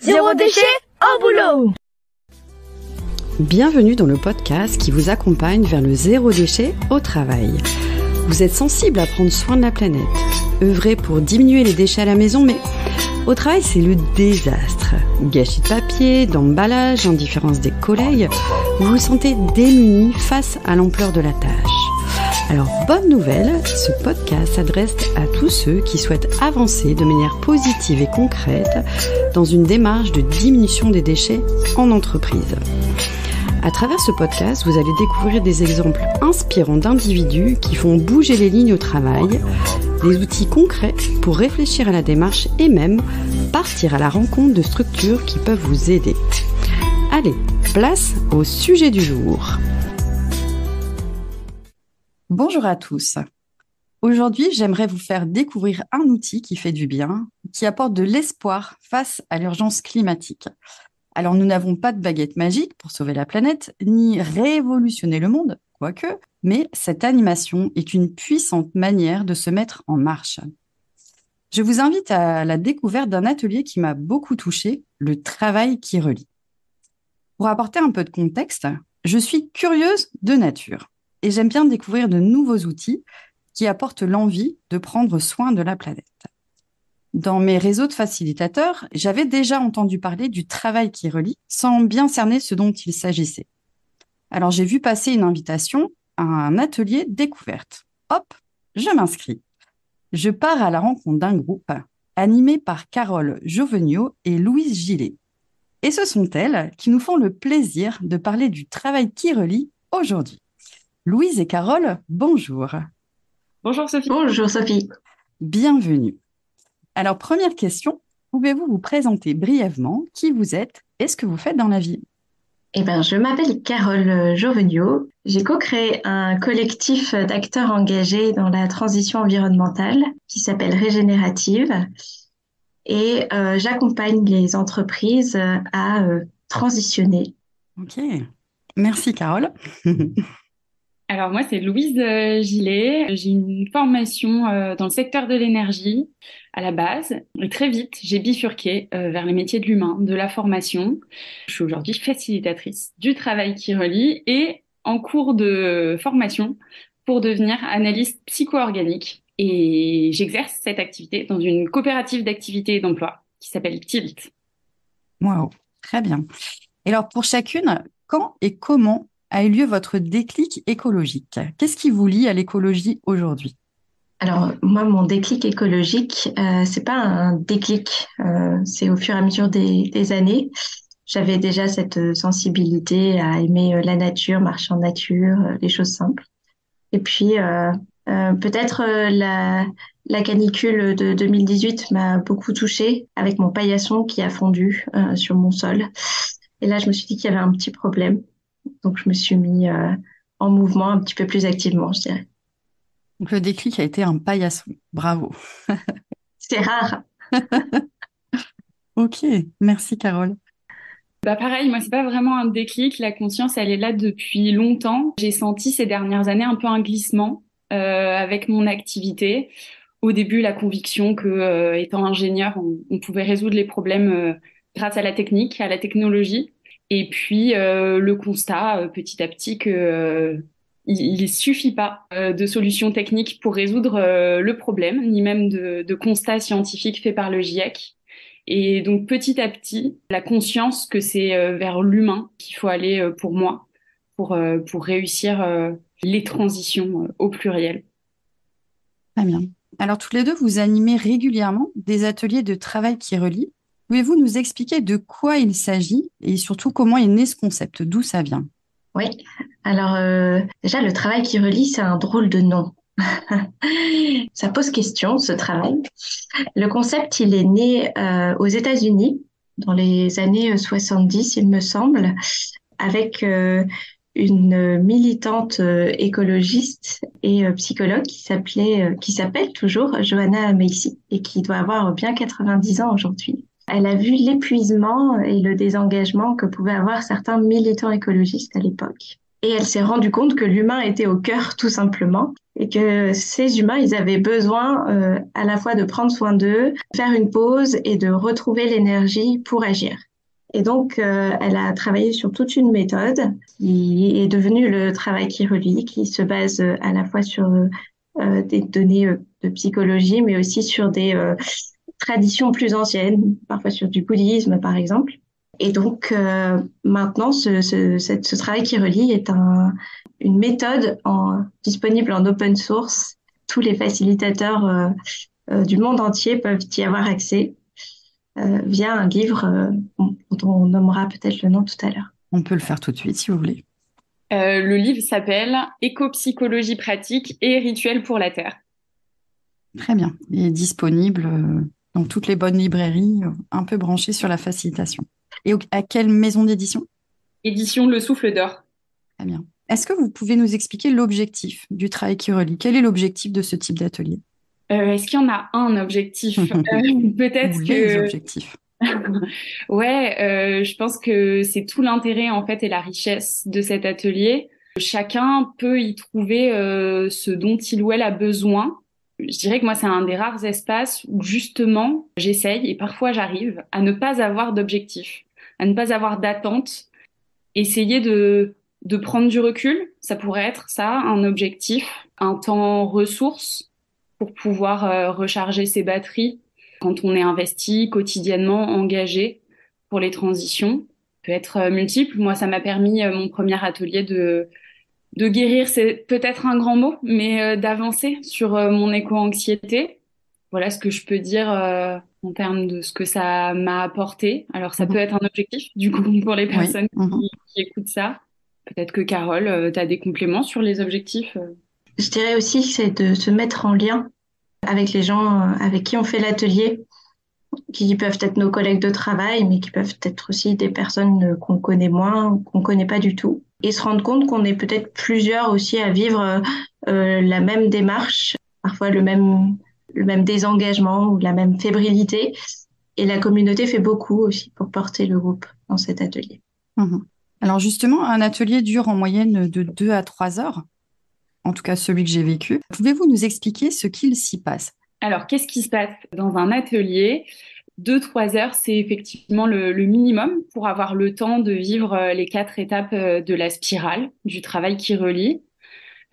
Zéro déchet au boulot. Bienvenue dans le podcast qui vous accompagne vers le zéro déchet au travail. Vous êtes sensible à prendre soin de la planète, œuvrer pour diminuer les déchets à la maison, mais au travail c'est le désastre. Gâchis de papier, d'emballage, indifférence des collègues, vous vous sentez démuni face à l'ampleur de la tâche. Alors, bonne nouvelle, ce podcast s'adresse à tous ceux qui souhaitent avancer de manière positive et concrète dans une démarche de diminution des déchets en entreprise. À travers ce podcast, vous allez découvrir des exemples inspirants d'individus qui font bouger les lignes au travail, des outils concrets pour réfléchir à la démarche et même partir à la rencontre de structures qui peuvent vous aider. Allez, place au sujet du jour. Bonjour à tous. Aujourd'hui, j'aimerais vous faire découvrir un outil qui fait du bien, qui apporte de l'espoir face à l'urgence climatique. Alors, nous n'avons pas de baguette magique pour sauver la planète, ni révolutionner le monde, quoique, mais cette animation est une puissante manière de se mettre en marche. Je vous invite à la découverte d'un atelier qui m'a beaucoup touchée, le travail qui relie. Pour apporter un peu de contexte, je suis curieuse de nature. Et j'aime bien découvrir de nouveaux outils qui apportent l'envie de prendre soin de la planète. Dans mes réseaux de facilitateurs, j'avais déjà entendu parler du travail qui relie sans bien cerner ce dont il s'agissait. Alors j'ai vu passer une invitation à un atelier découverte. Hop, je m'inscris. Je pars à la rencontre d'un groupe animé par Carole Jovenio et Louise Gillet. Et ce sont elles qui nous font le plaisir de parler du travail qui relie aujourd'hui. Louise et Carole, bonjour. Bonjour Sophie. Bonjour Sophie. Bienvenue. Alors, première question, pouvez-vous vous présenter brièvement qui vous êtes et ce que vous faites dans la vie ? Je m'appelle Carole Jovenio. J'ai co-créé un collectif d'acteurs engagés dans la transition environnementale qui s'appelle Régénérative et j'accompagne les entreprises à transitionner. Ok, merci Carole. Alors moi, c'est Louise Gillet. J'ai une formation dans le secteur de l'énergie à la base. Et très vite, j'ai bifurqué vers les métiers de l'humain, de la formation. Je suis aujourd'hui facilitatrice du travail qui relie et en cours de formation pour devenir analyste psycho-organique. Et j'exerce cette activité dans une coopérative d'activité et d'emploi qui s'appelle Tilt. Waouh, très bien. Et alors pour chacune, quand et comment a eu lieu votre déclic écologique ? Qu'est-ce qui vous lie à l'écologie aujourd'hui ? Alors moi, mon déclic écologique, c'est pas un déclic, c'est au fur et à mesure des années. J'avais déjà cette sensibilité à aimer la nature, marcher en nature, les choses simples. Et puis peut-être la canicule de 2018 m'a beaucoup touchée avec mon paillasson qui a fondu sur mon sol. Et là, je me suis dit qu'il y avait un petit problème. Donc, je me suis mis en mouvement un petit peu plus activement, je dirais. Donc, le déclic a été un paillasson. Bravo. C'est rare. Ok, merci Carole. Pareil, moi, c'est pas vraiment un déclic. La conscience, elle est là depuis longtemps. J'ai senti ces dernières années un peu un glissement avec mon activité. Au début, la conviction que, étant ingénieur, on pouvait résoudre les problèmes grâce à la technique, à la technologie. Et puis le constat petit à petit que il suffit pas de solutions techniques pour résoudre le problème, ni même de constats scientifiques faits par le GIEC. Et donc petit à petit, la conscience que c'est vers l'humain qu'il faut aller pour moi, pour réussir les transitions au pluriel. Très bien. Alors toutes les deux, vous animez régulièrement des ateliers de travail qui relient. Pouvez-vous nous expliquer de quoi il s'agit et surtout comment est né ce concept, d'où ça vient ? Oui, alors déjà le travail qui relie, c'est un drôle de nom. Ça pose question, ce travail. Le concept, il est né aux États-Unis dans les années 70, il me semble, avec une militante écologiste et psychologue qui s'appelle toujours Joanna Macy et qui doit avoir bien 90 ans aujourd'hui. Elle a vu l'épuisement et le désengagement que pouvaient avoir certains militants écologistes à l'époque. Et elle s'est rendue compte que l'humain était au cœur, tout simplement, et que ces humains, ils avaient besoin à la fois de prendre soin d'eux, faire une pause et de retrouver l'énergie pour agir. Et donc, elle a travaillé sur toute une méthode qui est devenue le travail qui relie, qui se base à la fois sur des données de psychologie, mais aussi sur des traditions plus anciennes, parfois sur du bouddhisme, par exemple. Et donc, maintenant, ce travail qui relie est une méthode disponible en open source. Tous les facilitateurs du monde entier peuvent y avoir accès via un livre dont on nommera peut-être le nom tout à l'heure. On peut le faire tout de suite si vous voulez. Le livre s'appelle Éco-psychologie pratique et rituels pour la Terre. Très bien. Il est disponible dans toutes les bonnes librairies, un peu branché sur la facilitation. Et à quelle maison d'édition? Édition Le Souffle d'Or. Très bien. Est-ce que vous pouvez nous expliquer l'objectif du travail qui relie? Quel est l'objectif de ce type d'atelier? Est-ce qu'il y en a un objectif? Peut-être Ou que... les objectifs. Ouais, je pense que c'est tout l'intérêt en fait et la richesse de cet atelier. Chacun peut y trouver ce dont il ou elle a besoin. Je dirais que moi, c'est un des rares espaces où justement, j'essaye et parfois j'arrive à ne pas avoir d'objectif, à ne pas avoir d'attente, essayer de prendre du recul. Ça pourrait être ça, un objectif, un temps ressource pour pouvoir recharger ses batteries quand on est investi quotidiennement, engagé pour les transitions. Ça peut être multiple. Moi, ça m'a permis, mon premier atelier, de guérir, c'est peut-être un grand mot, mais d'avancer sur mon éco-anxiété. Voilà ce que je peux dire en termes de ce que ça m'a apporté. Alors, ça peut être un objectif, du coup, pour les personnes qui écoutent ça. Peut-être que Carole, tu as des compléments sur les objectifs. Je dirais aussi que c'est de se mettre en lien avec les gens avec qui on fait l'atelier, qui peuvent être nos collègues de travail, mais qui peuvent être aussi des personnes qu'on connaît moins, qu'on connaît pas du tout. Et se rendre compte qu'on est peut-être plusieurs aussi à vivre la même démarche, parfois le même désengagement ou la même fébrilité. Et la communauté fait beaucoup aussi pour porter le groupe dans cet atelier. Alors justement, un atelier dure en moyenne de 2 à 3 heures, en tout cas celui que j'ai vécu. Pouvez-vous nous expliquer ce qu'il s'y passe? Alors, qu'est-ce qui se passe dans un atelier? 2-3 heures, c'est effectivement le minimum pour avoir le temps de vivre les 4 étapes de la spirale, du travail qui relie.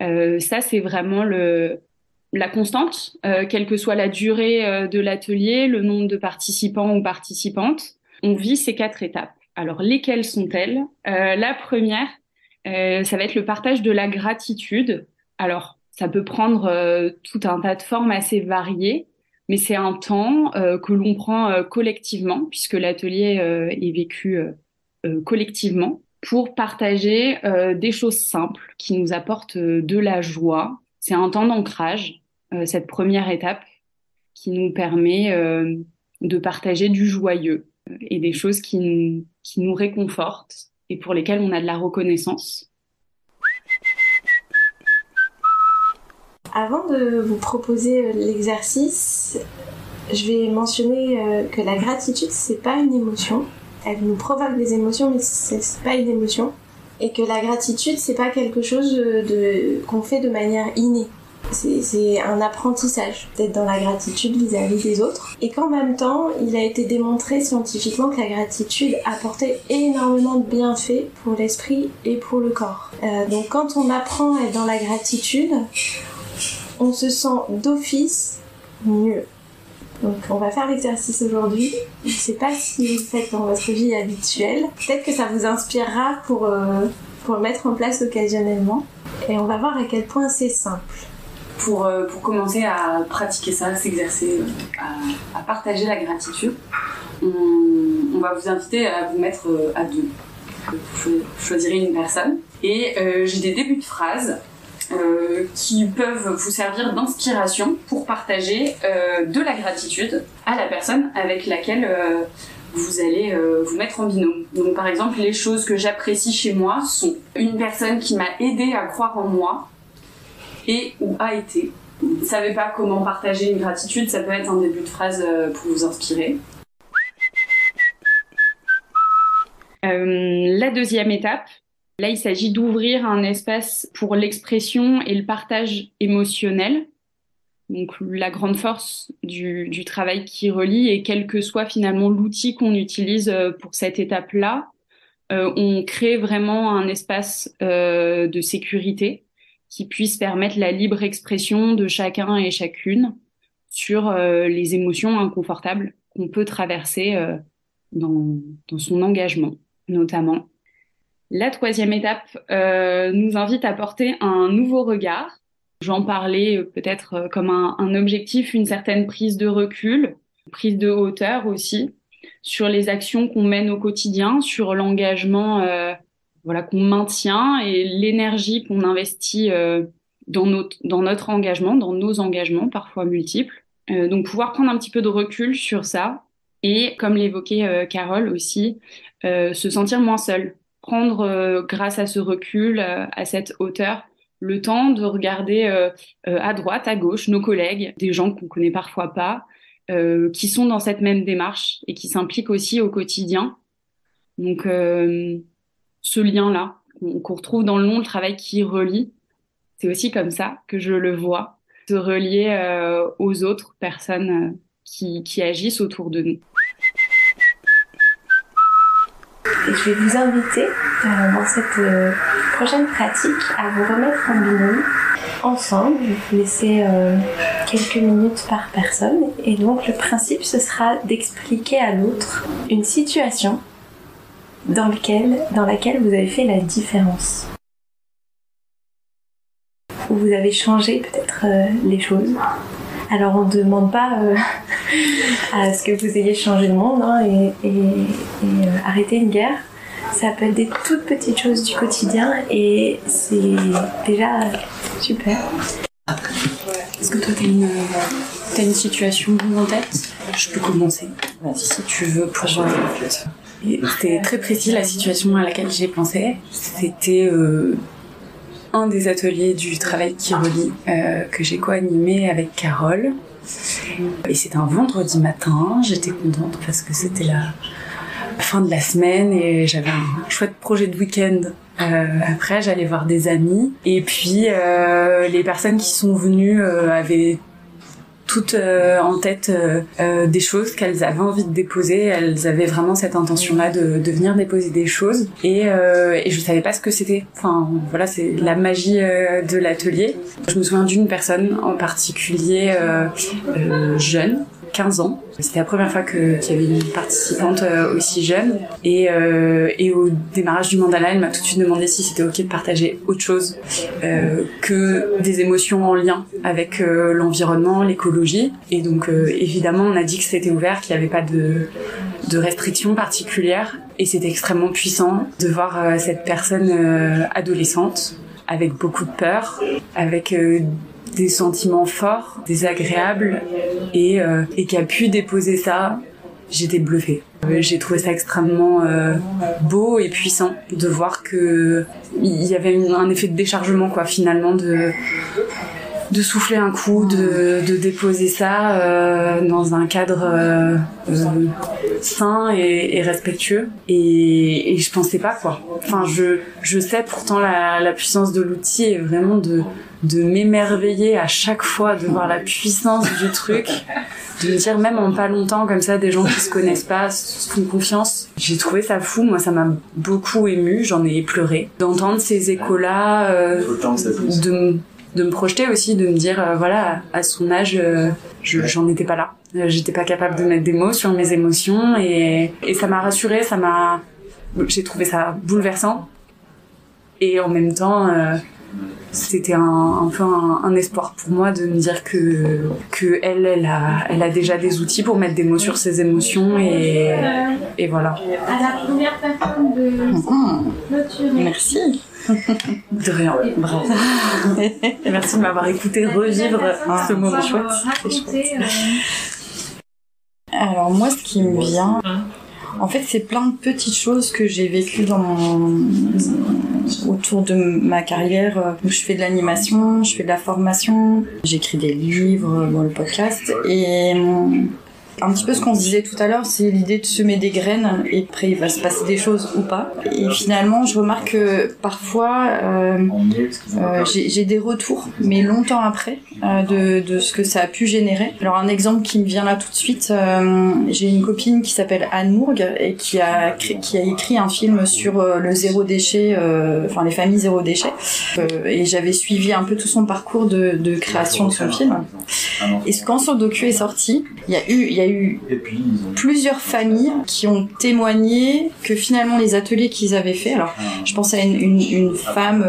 Ça, c'est vraiment la constante, quelle que soit la durée de l'atelier, le nombre de participants ou participantes. On vit ces 4 étapes. Alors, lesquelles sont-elles? La première, ça va être le partage de la gratitude. Alors, ça peut prendre tout un tas de formes assez variées, mais c'est un temps que l'on prend collectivement, puisque l'atelier est vécu collectivement, pour partager des choses simples qui nous apportent de la joie. C'est un temps d'ancrage, cette première étape, qui nous permet de partager du joyeux et des choses qui nous réconfortent et pour lesquelles on a de la reconnaissance. Avant de vous proposer l'exercice, je vais mentionner que la gratitude, c'est pas une émotion. Elle nous provoque des émotions, mais c'est pas une émotion. Et que la gratitude, c'est pas quelque chose qu'on fait de manière innée. C'est un apprentissage d'être dans la gratitude vis-à-vis des autres. Et qu'en même temps, il a été démontré scientifiquement que la gratitude apportait énormément de bienfaits pour l'esprit et pour le corps. Donc quand on apprend à être dans la gratitude, on se sent d'office mieux. Donc on va faire l'exercice aujourd'hui. Je ne sais pas si vous le faites dans votre vie habituelle. Peut-être que ça vous inspirera pour le mettre en place occasionnellement. Et on va voir à quel point c'est simple. Pour commencer à pratiquer ça, s'exercer, à partager la gratitude, on va vous inviter à vous mettre à deux. Vous choisirez une personne. Et j'ai des débuts de phrases qui peuvent vous servir d'inspiration pour partager de la gratitude à la personne avec laquelle vous allez vous mettre en binôme. Donc par exemple, les choses que j'apprécie chez moi sont une personne qui m'a aidé à croire en moi et ou a été. Vous ne savez pas comment partager une gratitude, ça peut être un début de phrase pour vous inspirer. La deuxième étape, Là, il s'agit d'ouvrir un espace pour l'expression et le partage émotionnel. Donc, la grande force du travail qui relie, et quel que soit finalement l'outil qu'on utilise pour cette étape-là, on crée vraiment un espace de sécurité qui puisse permettre la libre expression de chacun et chacune sur les émotions inconfortables qu'on peut traverser dans son engagement, notamment. La troisième étape nous invite à porter un nouveau regard. J'en parlais peut-être comme un objectif, une certaine prise de recul, prise de hauteur aussi, sur les actions qu'on mène au quotidien, sur l'engagement qu'on maintient et l'énergie qu'on investit dans notre engagement, dans nos engagements, parfois multiples. Donc pouvoir prendre un petit peu de recul sur ça et, comme l'évoquait Carole aussi, se sentir moins seul. Prendre, grâce à ce recul, à cette hauteur, le temps de regarder à droite, à gauche, nos collègues, des gens qu'on connaît parfois pas, qui sont dans cette même démarche et qui s'impliquent aussi au quotidien. Donc, ce lien-là qu'on retrouve dans le nom, le travail qui relie, c'est aussi comme ça que je le vois, se relier aux autres personnes qui agissent autour de nous. Et je vais vous inviter dans cette prochaine pratique à vous remettre en binôme ensemble. Vous laissez quelques minutes par personne. Et donc le principe, ce sera d'expliquer à l'autre une situation dans laquelle vous avez fait la différence. Où vous avez changé peut-être les choses. Alors on ne demande pas à ce que vous ayez changé le monde et arrêté une guerre. Ça peut être des toutes petites choses du quotidien et c'est déjà super. Est-ce que toi t'as une situation en tête? Je peux commencer. Vas-y, si tu veux, pour C'était très précis la situation à laquelle j'ai pensé. C'était un des ateliers du travail qui relie que j'ai co-animé avec Carole. Et c'était un vendredi matin. J'étais contente parce que c'était la fin de la semaine et j'avais un chouette projet de week-end. Après, j'allais voir des amis. Et puis, les personnes qui sont venues avaient toutes en tête des choses qu'elles avaient envie de déposer. Elles avaient vraiment cette intention-là de venir déposer des choses. Et je savais pas ce que c'était. Enfin, voilà, c'est la magie de l'atelier. Je me souviens d'une personne en particulier jeune, 15 ans. C'était la première fois qu'il y avait une participante aussi jeune. Et au démarrage du mandala, elle m'a tout de suite demandé si c'était ok de partager autre chose que des émotions en lien avec l'environnement, l'écologie. Et donc évidemment, on a dit que c'était ouvert, qu'il n'y avait pas de restrictions particulières. Et c'était extrêmement puissant de voir cette personne adolescente avec beaucoup de peur, avec des sentiments forts, désagréables, et qui a pu déposer ça. J'étais bluffée. J'ai trouvé ça extrêmement beau et puissant de voir que il y avait un effet de déchargement, quoi, finalement, de souffler un coup, de déposer ça dans un cadre sain et respectueux. Et je pensais pas, quoi. Enfin, je sais pourtant la puissance de l'outil est vraiment de m'émerveiller à chaque fois, de voir la puissance du truc, de me dire, même en pas longtemps, comme ça, des gens qui se connaissent pas, se font confiance. J'ai trouvé ça fou, moi ça m'a beaucoup émue, j'en ai pleuré. D'entendre ces échos-là, de me projeter aussi, de me dire, voilà, à son âge, j'en étais pas là. J'étais pas capable de mettre des mots sur mes émotions et ça m'a rassurée, j'ai trouvé ça bouleversant. Et en même temps, c'était un peu un espoir pour moi de me dire que elle a déjà des outils pour mettre des mots sur ses émotions et voilà. À la première personne de clôturer. Merci. De rien. Bravo. Merci de m'avoir écouté revivre ce moment chouette. Alors moi, ce qui me vient, en fait, c'est plein de petites choses que j'ai vécues autour de ma carrière. Je fais de l'animation, je fais de la formation, j'écris des livres, le podcast. Et Un petit peu ce qu'on se disait tout à l'heure, c'est l'idée de semer des graines et après il va se passer des choses ou pas. Et finalement, je remarque que parfois j'ai des retours, mais longtemps après, de ce que ça a pu générer. Alors un exemple qui me vient là tout de suite, j'ai une copine qui s'appelle Anne Mourgue et qui a écrit un film sur le zéro déchet, les familles zéro déchet. Et j'avais suivi un peu tout son parcours de création de son film. Et quand son docu est sorti, il y a eu plusieurs familles qui ont témoigné que finalement les ateliers qu'ils avaient fait, alors je pense à une femme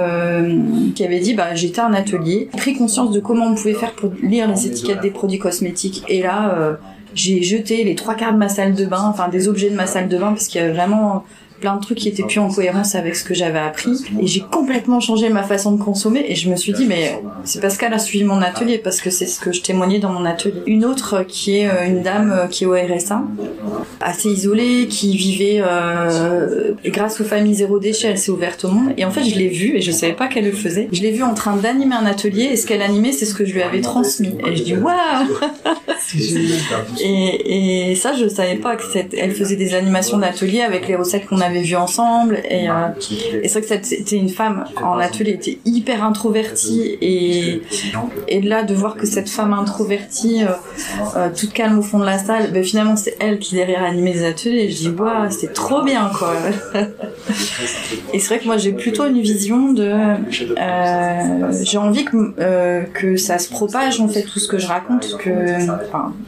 qui avait dit j'étais à un atelier, pris conscience de comment on pouvait faire pour lire les étiquettes des produits cosmétiques et là j'ai jeté les 3/4 de ma salle de bain, des objets de ma salle de bain parce qu'il y avait vraiment plein de trucs qui étaient plus en cohérence avec ce que j'avais appris et j'ai complètement changé ma façon de consommer et je me suis dit mais c'est parce qu'elle a suivi mon atelier parce que c'est ce que je témoignais dans mon atelier. Une autre qui est une dame qui est au RSA, assez isolée, qui vivait et grâce aux familles zéro déchet, elle s'est ouverte au monde et en fait je l'ai vue et je savais pas qu'elle le faisait. Je l'ai vue en train d'animer un atelier et ce qu'elle animait c'est ce que je lui avais transmis et je dis waouh. Et ça je savais pas que elle faisait des animations d'atelier avec les recettes qu'on avait vues ensemble et c'est vrai que c'était une femme en atelier, était hyper introvertie et là de voir que cette femme introvertie toute calme au fond de la salle, finalement c'est elle qui derrière animait les ateliers et je dis waouh c'est trop bien quoi. Et c'est vrai que moi j'ai plutôt une vision de j'ai envie que ça se propage en fait tout ce que je raconte, que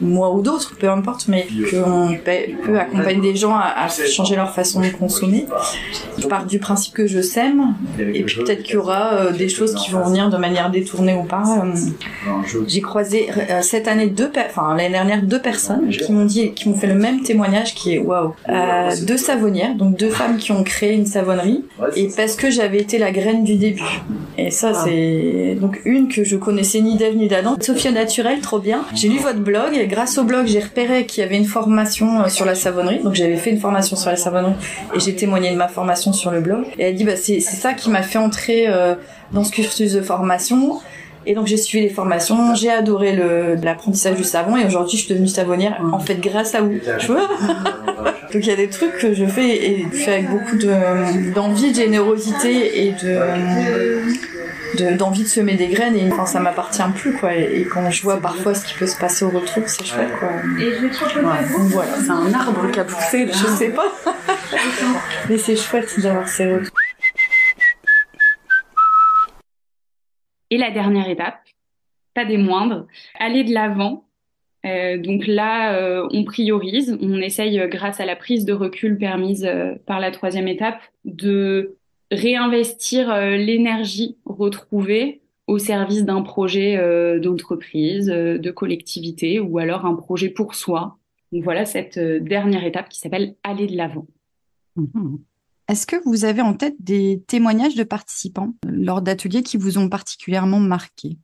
moi ou d'autres peu importe, mais qu'on peut accompagner des gens à changer leur façon de consommer. Je pars du principe que je sème et puis peut-être qu'il y aura des choses qui vont venir de manière détournée ou pas. J'ai croisé cette année l'année dernière 2 personnes qui m'ont fait le même témoignage qui est waouh. 2 savonnières, donc 2 femmes qui ont créé une savonnerie et parce que j'avais été la graine du début. Et ça c'est donc une que je connaissais ni d'Ève ni d'Adam. Sophia Naturel, trop bien. J'ai lu votre blog et grâce au blog j'ai repéré qu'il y avait une formation sur la savonnerie, donc j'avais fait une formation sur la savonnerie et j'ai témoigné de ma formation sur le blog et elle dit c'est ça qui m'a fait entrer dans ce cursus de formation et donc j'ai suivi les formations, j'ai adoré l'apprentissage du savon et aujourd'hui je suis devenue savonnière en fait grâce à vous, tu vois. Donc il y a des trucs que je fais avec beaucoup d'envie, de générosité et d'envie de semer des graines et ça m'appartient plus quoi et quand je vois parfois ce qui peut se passer au retour c'est chouette quoi. Donc voilà, c'est un arbre qui a poussé là. Je sais pas. Mais c'est chouette d'avoir ces retours. Et la dernière étape, pas des moindres, aller de l'avant. Donc là, on priorise, on essaye, grâce à la prise de recul permise par la 3e étape, de réinvestir l'énergie retrouvée au service d'un projet d'entreprise, de collectivité ou alors un projet pour soi. Donc voilà cette dernière étape qui s'appelle aller de l'avant. Est-ce que vous avez en tête des témoignages de participants lors d'ateliers qui vous ont particulièrement marqué?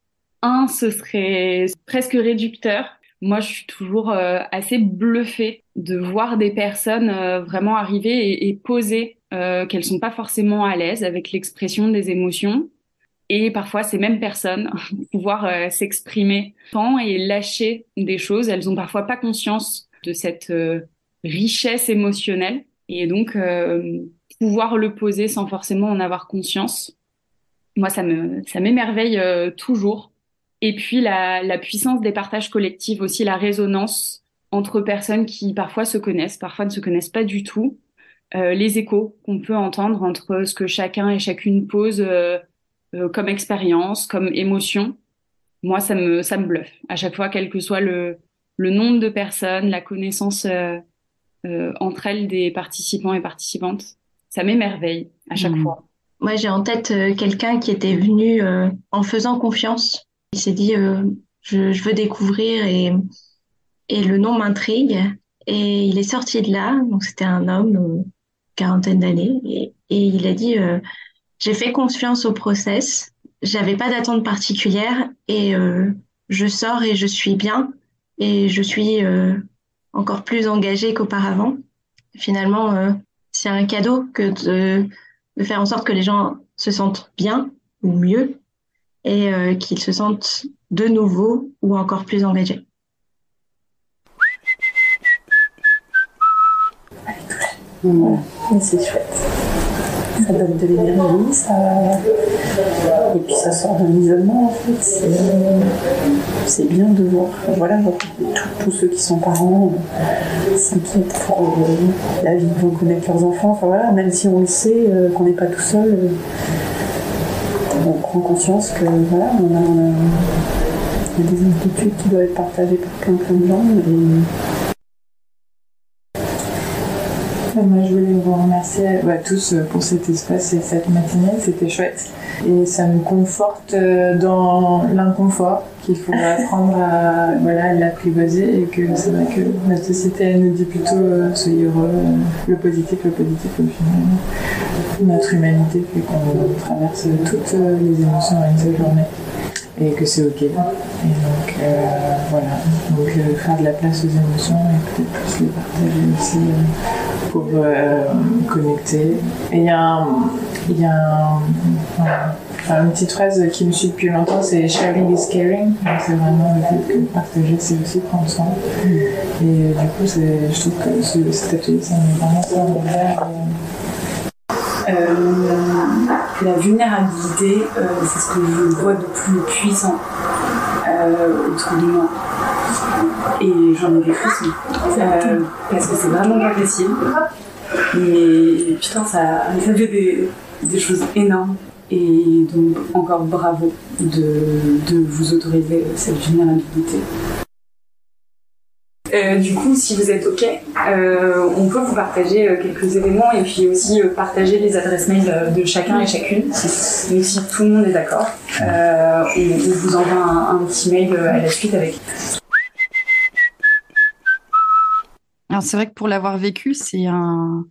Ce serait presque réducteur. Moi, je suis toujours assez bluffée de voir des personnes vraiment arriver et poser qu'elles sont pas forcément à l'aise avec l'expression des émotions. Et parfois, ces mêmes personnes pouvoir s'exprimer tant et lâcher des choses. Elles ont parfois pas conscience de cette richesse émotionnelle. Et donc, pouvoir le poser sans forcément en avoir conscience. Moi, ça m'émerveille toujours. Et puis, la puissance des partages collectifs aussi, la résonance entre personnes qui parfois se connaissent, parfois ne se connaissent pas du tout. Les échos qu'on peut entendre entre ce que chacun et chacune pose comme expérience, comme émotion. Moi, ça me bluffe. À chaque fois, quel que soit le nombre de personnes, la connaissance entre elles des participants et participantes, ça m'émerveille à chaque fois. Moi, j'ai en tête quelqu'un qui était venu en faisant confiance. Il s'est dit, je veux découvrir et le nom m'intrigue. Et il est sorti de là, donc c'était un homme, quarantaine d'années, et il a dit, j'ai fait confiance au process, j'avais pas d'attente particulière et je sors et je suis bien et je suis encore plus engagée qu'auparavant. Finalement, c'est un cadeau que de faire en sorte que les gens se sentent bien ou mieux et qu'ils se sentent de nouveau ou encore plus engagés. Ouais. Mais c'est chouette. Ça donne de l'énergie, et puis ça sort de l'isolement en fait. C'est bien de voir, voilà, tous ceux qui sont parents s'inquiètent pour la vie dont connaissent leurs enfants. Enfin voilà, même si on le sait, qu'on n'est pas tout seul, on prend conscience que voilà, il y a des inquiétudes qui doivent être partagées par plein de gens. Moi, je voulais vous remercier tous pour cet espace et cette matinée, c'était chouette. Et ça me conforte dans l'inconfort qu'il faut apprendre à l'apprivoiser, et que c'est vrai que notre société elle nous dit plutôt soyez heureux, le positif au final. Notre humanité fait qu'on traverse toutes les émotions dans une seule journée. Et que c'est ok. Et donc faire de la place aux émotions et peut-être plus les partager aussi pour connecter. Et il y a une petite phrase qui me suit depuis longtemps, c'est sharing is caring. Donc c'est vraiment le fait que partager c'est aussi prendre soin. Et du coup je trouve que cet atelier ça me met vraiment ça en valeur. La vulnérabilité, c'est ce que je vois de plus puissant autour de moi. Et j'en ai des frissons. Parce que c'est vraiment pas facile. Mais putain, ça fait des choses énormes. Et donc, encore bravo de vous autoriser cette vulnérabilité. Du coup, si vous êtes OK, on peut vous partager quelques éléments et puis aussi partager les adresses mail de chacun et chacune. Donc si tout le monde est d'accord, on vous envoie un petit mail à la suite avec. Alors c'est vrai que pour l'avoir vécu, c'est un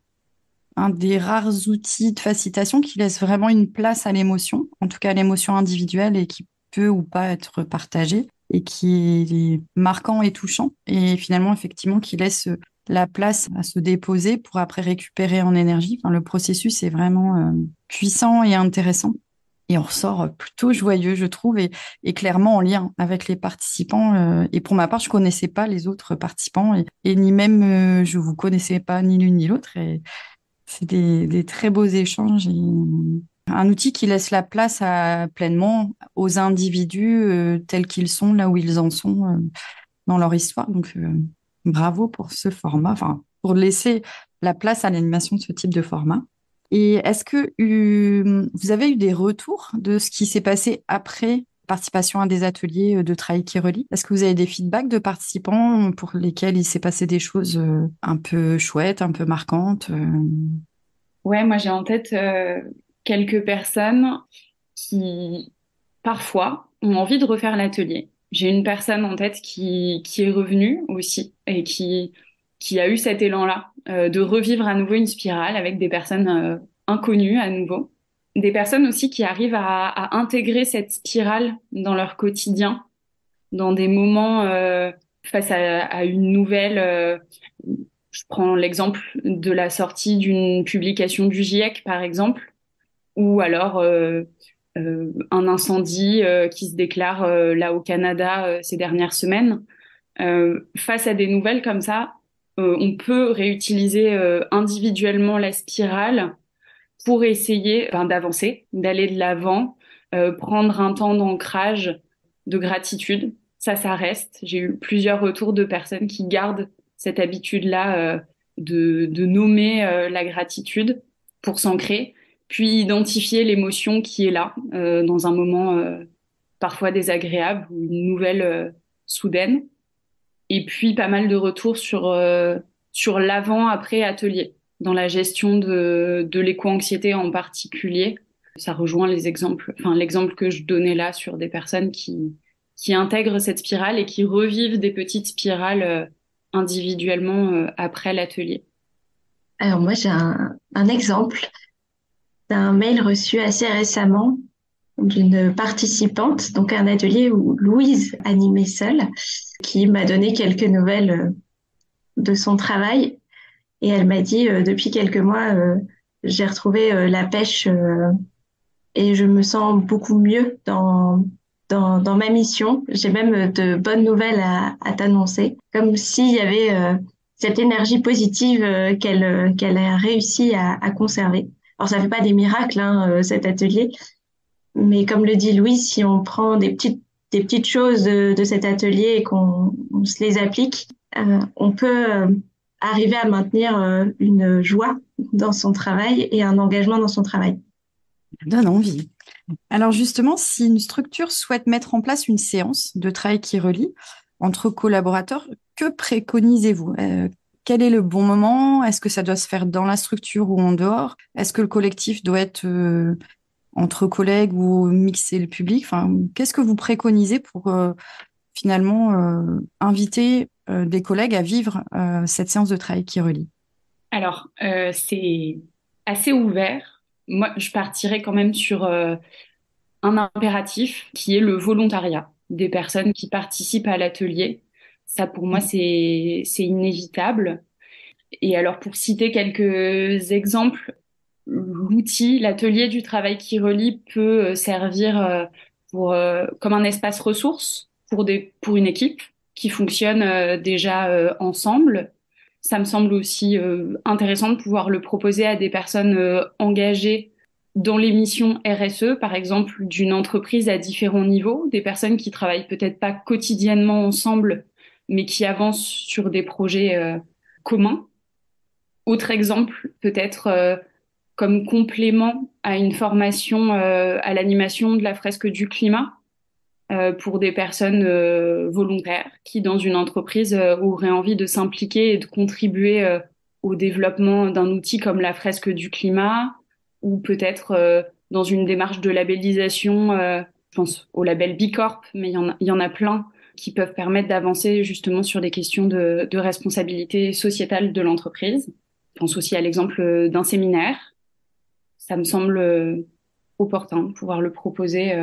des rares outils de facilitation qui laisse vraiment une place à l'émotion, en tout cas à l'émotion individuelle, et qui peut ou pas être partagée, et qui est marquant et touchant, et finalement, effectivement, qui laisse la place à se déposer pour après récupérer en énergie. Enfin, le processus est vraiment puissant et intéressant. Et on ressort plutôt joyeux, je trouve, et clairement en lien avec les participants. Et pour ma part, je connaissais pas les autres participants, et ni même je vous connaissais pas ni l'une ni l'autre. Et c'est des très beaux échanges. Et un outil qui laisse la place pleinement aux individus tels qu'ils sont, là où ils en sont dans leur histoire. Donc, bravo pour ce format, enfin, pour laisser la place à l'animation de ce type de format. Et est-ce que vous avez eu des retours de ce qui s'est passé après participation à des ateliers de travail qui relie? Est-ce que vous avez des feedbacks de participants pour lesquels il s'est passé des choses un peu chouettes, un peu marquantes? Ouais, moi j'ai en tête quelques personnes qui parfois ont envie de refaire l'atelier. J'ai une personne en tête qui est revenue aussi et qui a eu cet élan-là de revivre à nouveau une spirale avec des personnes inconnues à nouveau. Des personnes aussi qui arrivent à intégrer cette spirale dans leur quotidien, dans des moments face à une nouvelle. Je prends l'exemple de la sortie d'une publication du GIEC, par exemple, ou alors un incendie qui se déclare là au Canada ces dernières semaines. Face à des nouvelles comme ça, on peut réutiliser individuellement la spirale pour essayer d'avancer, d'aller de l'avant, prendre un temps d'ancrage, de gratitude. Ça reste. J'ai eu plusieurs retours de personnes qui gardent cette habitude-là de nommer la gratitude pour s'ancrer, puis identifier l'émotion qui est là dans un moment parfois désagréable ou une nouvelle soudaine. Et puis pas mal de retours sur l'avant-après atelier, dans la gestion de l'éco-anxiété en particulier. Ça rejoint l'exemple que je donnais là sur des personnes qui intègrent cette spirale et qui revivent des petites spirales individuellement après l'atelier. Alors moi, j'ai un exemple d'un mail reçu assez récemment d'une participante, donc un atelier où Louise animait seule, qui m'a donné quelques nouvelles de son travail. Et elle m'a dit, depuis quelques mois, j'ai retrouvé la pêche et je me sens beaucoup mieux dans ma mission. J'ai même de bonnes nouvelles à t'annoncer. Comme s'il y avait cette énergie positive qu'elle a réussi à conserver. Alors ça fait pas des miracles cet atelier, mais comme le dit Louise, si on prend des petites choses de cet atelier et qu'on se les applique, on peut arriver à maintenir une joie dans son travail et un engagement dans son travail. Ça donne envie. Alors justement, si une structure souhaite mettre en place une séance de travail qui relie entre collaborateurs, que préconisez-vous? Quel est le bon moment? Est-ce que ça doit se faire dans la structure ou en dehors? Est-ce que le collectif doit être entre collègues ou mixer le public? Enfin, qu'est-ce que vous préconisez pour finalement inviter des collègues à vivre cette séance de travail qui relie? Alors, c'est assez ouvert. Moi, je partirais quand même sur un impératif qui est le volontariat des personnes qui participent à l'atelier. Ça, pour moi, c'est inévitable. Et alors, pour citer quelques exemples, l'atelier du travail qui relie peut servir comme un espace ressource pour une équipe qui fonctionne déjà ensemble. Ça me semble aussi intéressant de pouvoir le proposer à des personnes engagées dans les missions RSE, par exemple, d'une entreprise à différents niveaux, des personnes qui travaillent peut-être pas quotidiennement ensemble, mais qui avancent sur des projets communs. Autre exemple, peut-être comme complément à une formation à l'animation de la fresque du climat pour des personnes volontaires qui, dans une entreprise, auraient envie de s'impliquer et de contribuer au développement d'un outil comme la fresque du climat, ou peut-être dans une démarche de labellisation, je pense au label B Corp, mais il y en a plein qui peuvent permettre d'avancer justement sur des questions de responsabilité sociétale de l'entreprise. Je pense aussi à l'exemple d'un séminaire. Ça me semble opportun de pouvoir le proposer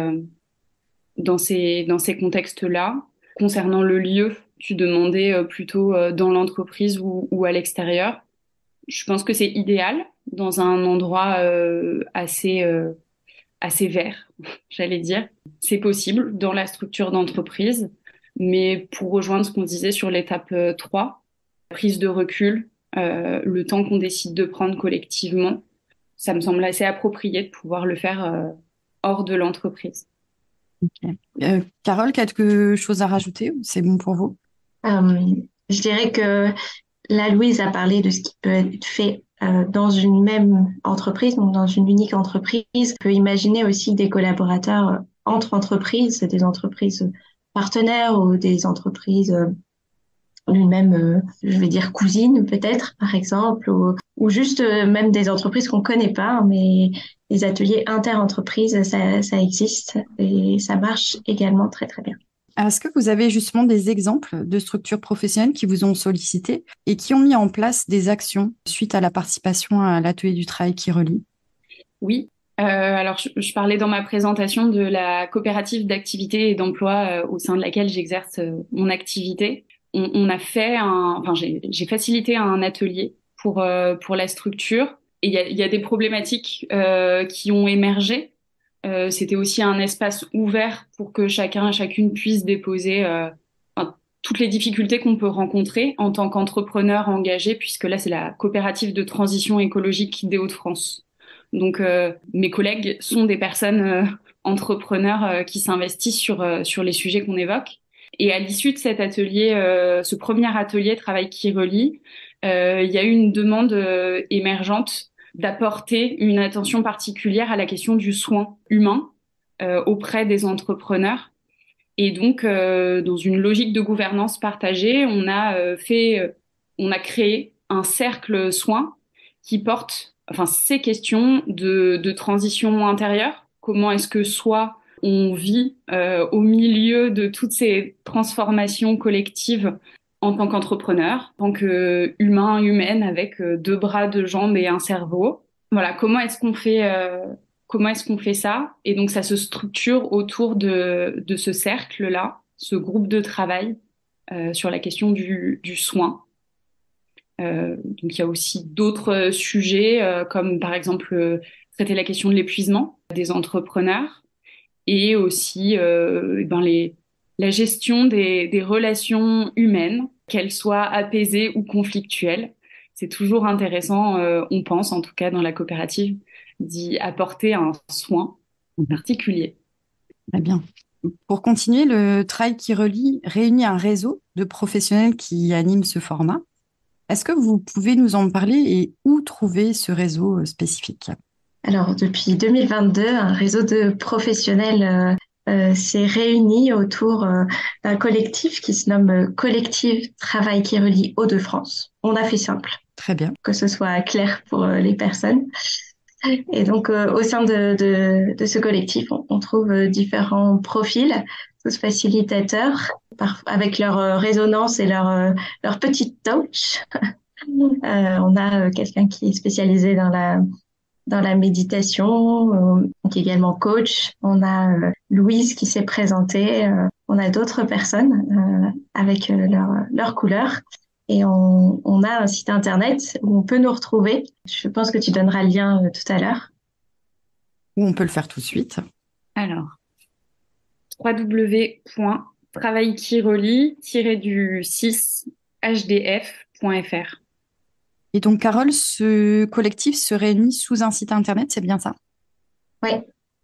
dans ces contextes-là. Concernant le lieu, tu demandais plutôt dans l'entreprise ou à l'extérieur. Je pense que c'est idéal dans un endroit assez vert, j'allais dire. C'est possible dans la structure d'entreprise, mais pour rejoindre ce qu'on disait sur l'étape 3, prise de recul, le temps qu'on décide de prendre collectivement, ça me semble assez approprié de pouvoir le faire hors de l'entreprise. Okay. Carole, quelque chose à rajouter? C'est bon pour vous? Je dirais que la Louise a parlé de ce qui peut être fait dans une même entreprise, donc dans une unique entreprise. On peut imaginer aussi des collaborateurs entre entreprises, des entreprises partenaires ou des entreprises d'une même, je vais dire cousine peut-être, par exemple, ou juste même des entreprises qu'on connaît pas, mais les ateliers inter-entreprises, ça existe et ça marche également très très bien. Est-ce que vous avez justement des exemples de structures professionnelles qui vous ont sollicité et qui ont mis en place des actions suite à la participation à l'atelier du travail qui relie? Oui. Alors, je parlais dans ma présentation de la coopérative d'activité et d'emploi au sein de laquelle j'exerce mon activité. On a fait j'ai facilité un atelier pour la structure et il y a des problématiques qui ont émergé. C'était aussi un espace ouvert pour que chacun et chacune puisse déposer toutes les difficultés qu'on peut rencontrer en tant qu'entrepreneur engagé, puisque là, c'est la coopérative de transition écologique des Hauts-de-France. Donc, mes collègues sont des personnes entrepreneurs qui s'investissent sur les sujets qu'on évoque. Et à l'issue de cet atelier, ce premier atelier Travail qui relie, il y a eu une demande émergente d'apporter une attention particulière à la question du soin humain auprès des entrepreneurs. Et donc, dans une logique de gouvernance partagée, on a créé un cercle soins qui porte, ces questions de transition intérieure. Comment est-ce que soit on vit au milieu de toutes ces transformations collectives en tant qu'entrepreneur, en tant qu'humain, humaine, avec 2 bras, 2 jambes et un cerveau. Voilà, comment est-ce qu'on fait ça? Et donc, ça se structure autour de ce cercle-là, ce groupe de travail sur la question du soin. Donc, il y a aussi d'autres sujets, comme par exemple traiter la question de l'épuisement des entrepreneurs et aussi la gestion des relations humaines qu'elle soit apaisée ou conflictuelle. C'est toujours intéressant, on pense en tout cas dans la coopérative, d'y apporter un soin particulier. Très bien. Pour continuer, le Travail qui relie réunit un réseau de professionnels qui animent ce format. Est-ce que vous pouvez nous en parler et où trouver ce réseau spécifique? Alors, depuis 2022, un réseau de professionnels s'est réuni autour d'un collectif qui se nomme Collectif Travail qui relie Hauts-de-France. On a fait simple, Très bien. que ce soit clair pour les personnes. Et donc, au sein de ce collectif, on trouve différents profils, tous facilitateurs, avec leur résonance et leur petite touch. On a quelqu'un qui est spécialisé dans la méditation, qui est également coach. On a Louise qui s'est présentée. On a d'autres personnes avec leur couleur. Et on a un site internet où on peut nous retrouver. Je pense que tu donneras le lien tout à l'heure. Ou on peut le faire tout de suite. Alors, www.travailquirelie-6hdf.fr. Et donc, Carole, ce collectif se réunit sous un site internet, c'est bien ça? Oui.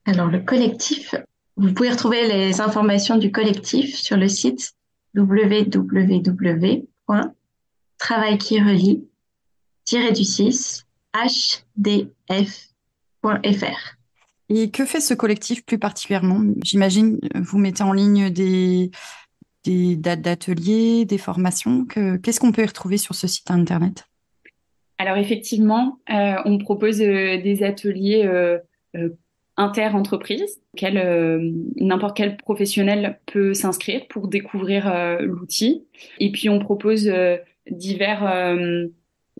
Alors, le collectif, vous pouvez retrouver les informations du collectif sur le site www.travailquirelie-6hdf.fr. Et que fait ce collectif plus particulièrement? J'imagine, vous mettez en ligne des dates d'ateliers, des formations. Qu'est-ce qu'on peut y retrouver sur ce site internet? Alors effectivement, on propose des ateliers inter-entreprises auxquels n'importe quel professionnel peut s'inscrire pour découvrir l'outil. Et puis on propose divers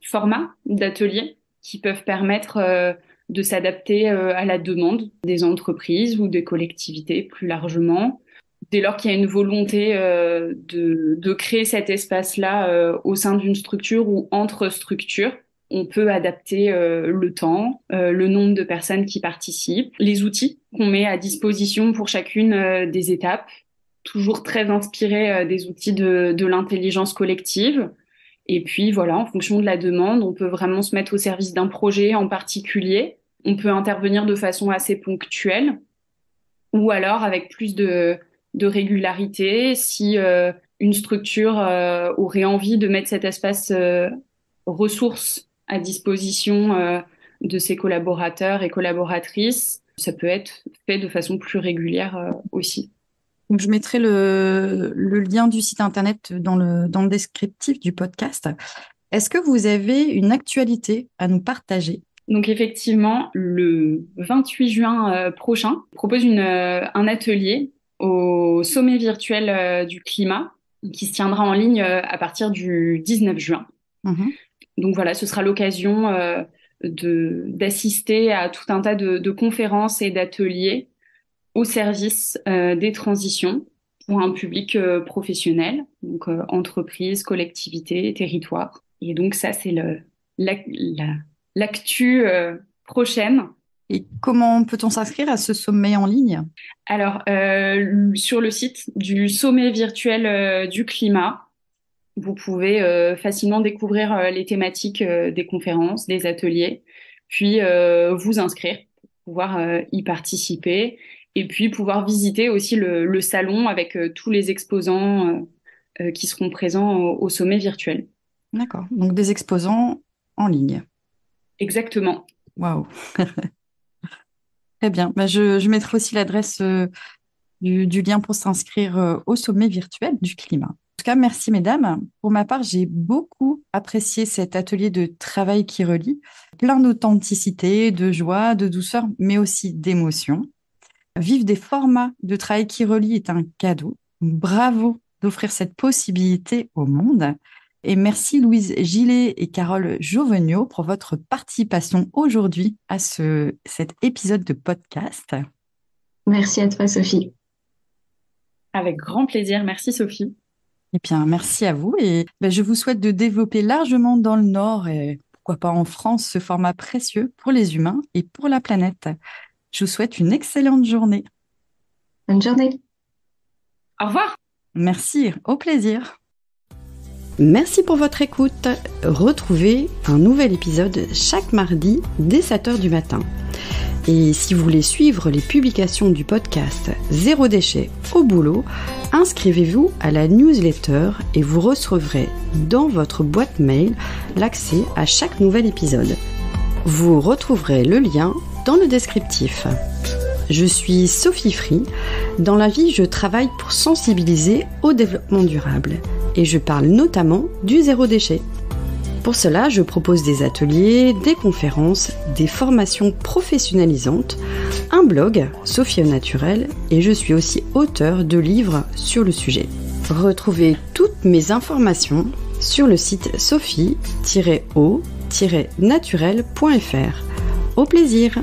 formats d'ateliers qui peuvent permettre de s'adapter à la demande des entreprises ou des collectivités plus largement. Dès lors qu'il y a une volonté de créer cet espace-là au sein d'une structure ou entre structures, on peut adapter le temps, le nombre de personnes qui participent, les outils qu'on met à disposition pour chacune des étapes, toujours très inspiré des outils de l'intelligence collective. Et puis voilà, en fonction de la demande, on peut vraiment se mettre au service d'un projet en particulier. On peut intervenir de façon assez ponctuelle ou alors avec plus de régularité si une structure aurait envie de mettre cet espace ressources à disposition de ses collaborateurs et collaboratrices. Ça peut être fait de façon plus régulière aussi. Donc, je mettrai le lien du site internet dans le descriptif du podcast. Est-ce que vous avez une actualité à nous partager? Donc effectivement, le 28 juin prochain, on propose un atelier au sommet virtuel du climat qui se tiendra en ligne à partir du 19 juin. Mmh. Donc voilà, ce sera l'occasion d'assister à tout un tas de conférences et d'ateliers au service des transitions pour un public professionnel, donc entreprises, collectivités, territoires. Et donc ça, c'est l'actu prochaine. Et comment peut-on s'inscrire à ce sommet en ligne? Alors, sur le site du sommet virtuel du climat, vous pouvez facilement découvrir les thématiques des conférences, des ateliers, puis vous inscrire pour pouvoir y participer et puis pouvoir visiter aussi le salon avec tous les exposants qui seront présents au sommet virtuel. D'accord. Donc des exposants en ligne. Exactement. Waouh. Très bien. Bah, je mettrai aussi l'adresse du lien pour s'inscrire au sommet virtuel du climat. En tout cas, merci mesdames. Pour ma part, j'ai beaucoup apprécié cet atelier de travail qui relie. Plein d'authenticité, de joie, de douceur, mais aussi d'émotion. Vivre des formats de travail qui relie est un cadeau. Bravo d'offrir cette possibilité au monde. Et merci Louise Gillet et Carole Joveniaux pour votre participation aujourd'hui à cet épisode de podcast. Merci à toi, Sophie. Avec grand plaisir. Merci, Sophie. Eh bien, merci à vous et je vous souhaite de développer largement dans le Nord et pourquoi pas en France ce format précieux pour les humains et pour la planète. Je vous souhaite une excellente journée. Bonne journée. Au revoir. Merci, au plaisir. Merci pour votre écoute. Retrouvez un nouvel épisode chaque mardi dès 7h du matin. Et si vous voulez suivre les publications du podcast Zéro déchet au boulot, inscrivez-vous à la newsletter et vous recevrez dans votre boîte mail l'accès à chaque nouvel épisode. Vous retrouverez le lien dans le descriptif. Je suis Sophie Free. Dans la vie, je travaille pour sensibiliser au développement durable et je parle notamment du zéro déchet. Pour cela, je propose des ateliers, des conférences, des formations professionnalisantes, un blog, Sophie au naturel, et je suis aussi auteure de livres sur le sujet. Retrouvez toutes mes informations sur le site sophie-o-naturel.fr. Au plaisir!